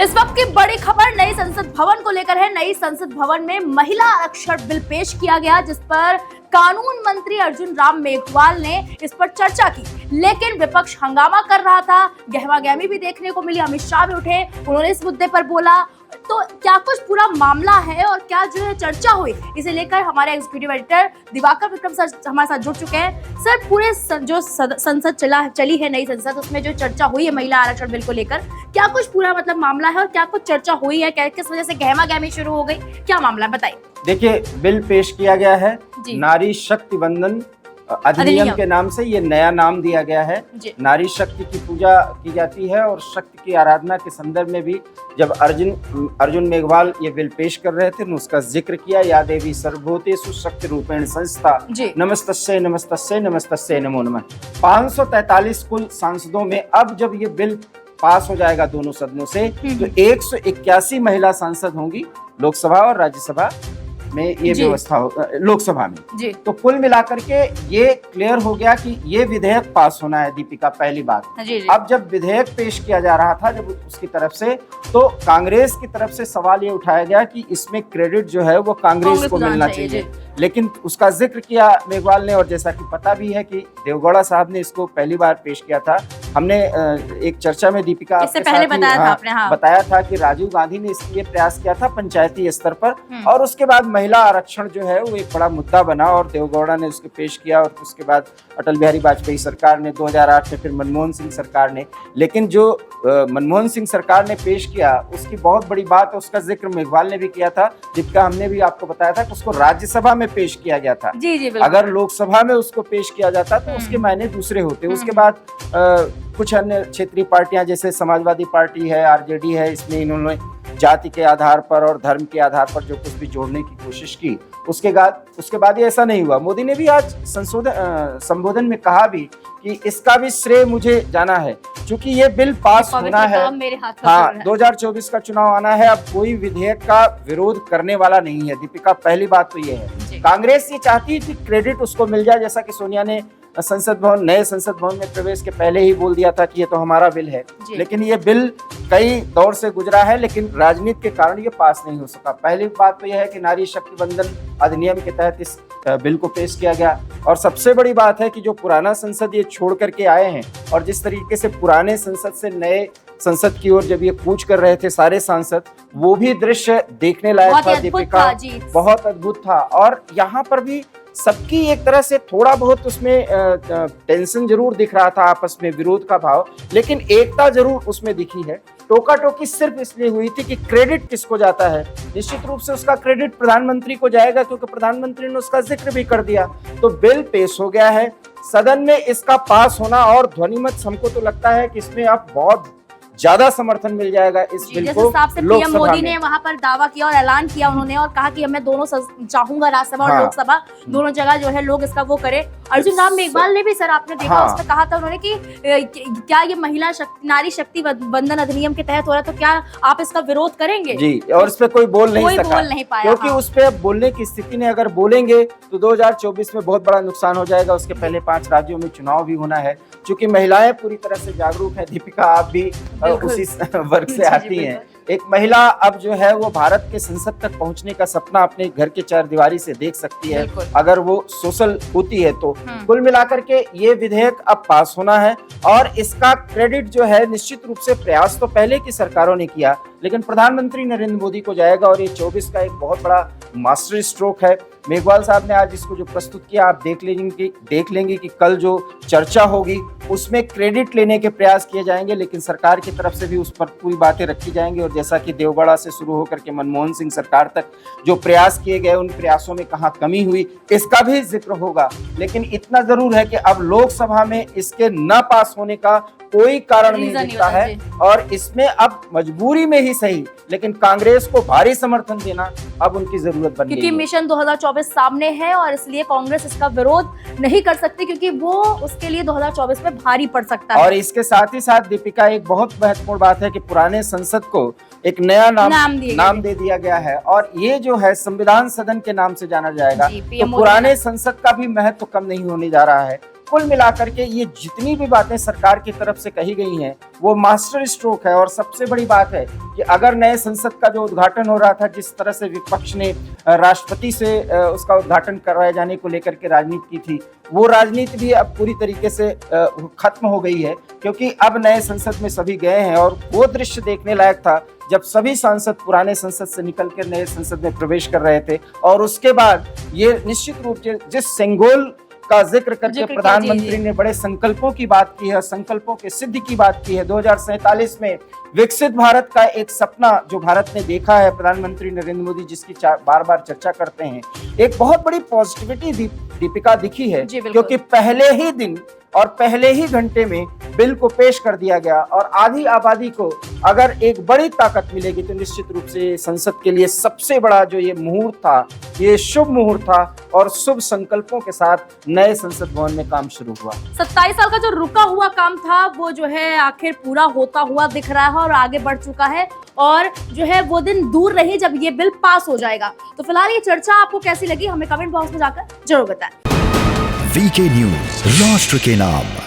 इस वक्त की बड़ी खबर नई संसद भवन को लेकर है। नई संसद भवन में महिला आरक्षण बिल पेश किया गया, जिस पर कानून मंत्री अर्जुन राम मेघवाल ने इस पर चर्चा की, लेकिन विपक्ष हंगामा कर रहा था। गहमागहमी भी देखने को मिली। अमित शाह भी उठे, उन्होंने इस मुद्दे पर बोला। तो क्या कुछ पूरा मामला है और क्या जो है चर्चा हुई, इसे लेकर हमारे executive editor Diwakar Vikram sir हमारे साथ जुड़ चुके हैं। सर, पूरे जो संसद चली है नई संसद, उसमें जो चर्चा हुई है महिला आरक्षण बिल को लेकर, क्या कुछ पूरा मतलब मामला है और क्या कुछ चर्चा हुई है, किस वजह से गहमागहमी शुरू हो गई, क्या मामला है बताइए। देखिए, बिल पेश किया गया है नारी शक्ति बंधन अधिनियम के नाम से। ये नया नाम दिया गया है। नारी शक्ति की पूजा की जाती है और शक्ति की आराधना के संदर्भ में भी जब अर्जुन मेघवाल ये बिल पेश कर रहे थे, उसका जिक्र किया। या देवी सर्वभूतेषु शक्ति रूपेण संस्था नमस्तस्यै नमस्तस्यै नमस्तस्यै नमो नमः। 543 कुल सांसदों में अब जब ये बिल पास हो जाएगा दोनों सदनों से, तो 181 महिला सांसद होंगी लोकसभा और राज्यसभा में ये व्यवस्था हो, लोकसभा में। तो कुल मिलाकर के ये क्लियर हो गया कि ये विधेयक पास होना है। दीपिका, पहली बात। अब जब विधेयक पेश किया जा रहा था जब उसकी तरफ से, तो कांग्रेस की तरफ से सवाल ये उठाया गया कि इसमें क्रेडिट जो है वो कांग्रेस को मिलना चाहिए, लेकिन उसका जिक्र किया मेघवाल ने। और जैसा कि पता भी है कि देवगौड़ा साहब ने इसको पहली बार पेश किया था। हमने एक चर्चा में दीपिका इससे पहले बताया था कि राजीव गांधी ने इसके लिए प्रयास किया था पंचायती स्तर पर, और उसके बाद महिला आरक्षण जो है वो एक बड़ा मुद्दा बना और देवगौड़ा ने उसको पेश किया। और उसके बाद अटल बिहारी वाजपेयी सरकार ने 2008 में, फिर मनमोहन सिंह सरकार ने। लेकिन जो मनमोहन सिंह सरकार ने पेश किया, उसकी बहुत बड़ी बात है, उसका जिक्र मेघवाल ने भी किया था। दीपिका, हमने भी आपको बताया था कि उसको राज्यसभा में पेश किया गया था। अगर लोकसभा में उसको पेश किया जाता तो उसके मायने दूसरे होते। उसके बाद कुछ अन्य क्षेत्रीय पार्टियां जैसे समाजवादी पार्टी है, आरजेडी है, इसमें इन्होंने जाति के आधार पर और धर्म के आधार पर जो कुछ भी जोड़ने की कोशिश की। उसके बाद ये ऐसा नहीं हुआ। मोदी ने भी आज संबोधन में कहा भी कि इसका भी श्रेय मुझे जाना है, क्योंकि ये बिल पास होना है। हाँ, 2024 का चुनाव आना है। अब कोई विधेयक का विरोध करने वाला नहीं है। दीपिका, पहली बात तो ये है, कांग्रेस ये चाहती है कि क्रेडिट उसको मिल जाए, जैसा कि सोनिया ने नए संसद भवन में प्रवेश के पहले ही बोल दिया था कि ये तो हमारा बिल है। लेकिन ये बिल कई दौर से गुजरा है, लेकिन राजनीति के कारण ये पास नहीं हो सका। पहली बात तो यह है कि नारी शक्ति बंधन अधिनियम के तहत इस बिल को पेश किया गया। और सबसे बड़ी बात है कि जो पुराना संसद ये छोड़ करके आए हैं, और जिस तरीके से पुराने संसद से नए संसद की ओर जब ये कूच कर रहे थे सारे सांसद, वो भी दृश्य देखने लायक था दीपिका, बहुत अद्भुत था। और यहाँ पर भी सबकी एक तरह से थोड़ा बहुत उसमें टेंशन जरूर दिख रहा था, आपस में विरोध का भाव, लेकिन एकता जरूर उसमें दिखी है। टोका टोकी सिर्फ इसलिए हुई थी कि क्रेडिट किसको जाता है। निश्चित रूप से उसका क्रेडिट प्रधानमंत्री को जाएगा, क्योंकि प्रधानमंत्री ने उसका जिक्र भी कर दिया। तो बिल पेश हो गया है, सदन में इसका पास होना और ध्वनिमत, हमको तो लगता है कि इसमें अब बहुत ज्यादा समर्थन मिल जाएगा इस बिल को। पीएम मोदी ने वहां पर दावा किया और ऐलान किया उन्होंने, और कहा कि मैं दोनों चाहूंगा, राज्यसभा और लोकसभा दोनों जगह जो है लोग इसका वो करे। अर्जुन राम मेघवाल ने भी, सर आपने देखा, उसमें कहा था उन्होंने कि क्या ये नारी शक्ति बंधन अधिनियम के तहत हो रहा है, तो क्या आप इसका विरोध करेंगे? जी, और इस पे कोई बोल नहीं पाया, क्योंकि उस पे अब बोलने की स्थिति ने, अगर बोलेंगे तो 2024 में बहुत बड़ा नुकसान हो जाएगा। उसके पहले 5 राज्यों में चुनाव भी होना है। चूंकि महिलाएं पूरी तरह से जागरूक है, दीपिका आप भी उसी वर्ग से आती हैं। एक महिला अब जो है वो भारत के संसद तक पहुंचने का सपना अपने घर के चारदीवारी से देख सकती है, अगर वो सोशल होती है तो। कुल मिलाकर के ये विधेयक अब पास होना है, और इसका क्रेडिट जो है निश्चित रूप से प्रयास तो पहले की सरकारों ने किया, लेकिन प्रधानमंत्री नरेंद्र मोदी को जाएगा। और ये 24 का एक बहुत बड़ा मास्टर स्ट्रोक है। मेघवाल साहब ने आज इसको जो प्रस्तुत किया, आप देख लेंगे कि कल जो चर्चा होगी उसमें क्रेडिट लेने के प्रयास किए जाएंगे, लेकिन सरकार की तरफ से भी उस पर पूरी बातें रखी जाएंगी। और जैसा कि देवगौड़ा से शुरू होकर के मनमोहन सिंह सरकार तक जो प्रयास किए गए, उन प्रयासों में कहाँ कमी हुई, इसका भी जिक्र होगा। लेकिन इतना जरूर है कि अब लोकसभा में इसके न पास होने का कोई कारण नहीं दिखता है, और इसमें अब मजबूरी में ही सही, लेकिन कांग्रेस को भारी समर्थन देना अब उनकी जरूरत बन गई है। क्योंकि मिशन 2024 सामने है, और इसलिए कांग्रेस इसका विरोध नहीं कर सकती, क्योंकि वो उसके लिए 2024 में भारी पड़ सकता है। और इसके साथ ही साथ दीपिका, एक बहुत महत्वपूर्ण बात है कि पुराने संसद को एक नया नाम दे दिया गया है, और ये जो है संविधान सदन के नाम से जाना जाएगा। तो पुराने संसद का भी महत्व कम नहीं होने जा रहा है। कुल मिलाकर के ये जितनी भी बातें सरकार की तरफ से कही गई हैं वो मास्टर स्ट्रोक है। और सबसे बड़ी बात है कि अगर नए संसद का जो उद्घाटन हो रहा था, जिस तरह से विपक्ष ने राष्ट्रपति से उसका उद्घाटन करवाए जाने को लेकर के राजनीति की थी, वो राजनीति भी अब पूरी तरीके से खत्म हो गई है, क्योंकि अब नए संसद में सभी गए हैं। और वो दृश्य देखने लायक था जब सभी सांसद पुराने संसद से निकल कर नए संसद में प्रवेश कर रहे थे। और उसके बाद ये निश्चित रूप से जिस सेंगोल का जिक्र करके प्रधानमंत्री ने बड़े संकल्पों की बात की है, संकल्पों के सिद्धि की बात की है। 2047 में विकसित भारत का एक सपना जो भारत ने देखा है, प्रधानमंत्री नरेंद्र मोदी जिसकी बार बार चर्चा करते हैं, एक बहुत बड़ी पॉजिटिविटी दीपिका दिखी है, क्योंकि पहले ही दिन और पहले ही घंटे में बिल को पेश कर दिया गया। और आधी आबादी को अगर एक बड़ी ताकत मिलेगी तो निश्चित रूप से संसद के लिए सबसे बड़ा जो ये मुहूर्त था, ये शुभ मुहूर्त था और शुभ संकल्पों के साथ नए संसद भवन में काम शुरू हुआ। 27 साल का जो रुका हुआ काम था वो जो है आखिर पूरा होता हुआ दिख रहा है और आगे बढ़ चुका है, और जो है वो दिन दूर नहीं जब ये बिल पास हो जाएगा। तो फिलहाल ये चर्चा आपको कैसी लगी हमें कमेंट बॉक्स में जाकर जरूर बताएं। वीके न्यूज, राष्ट्र के नाम।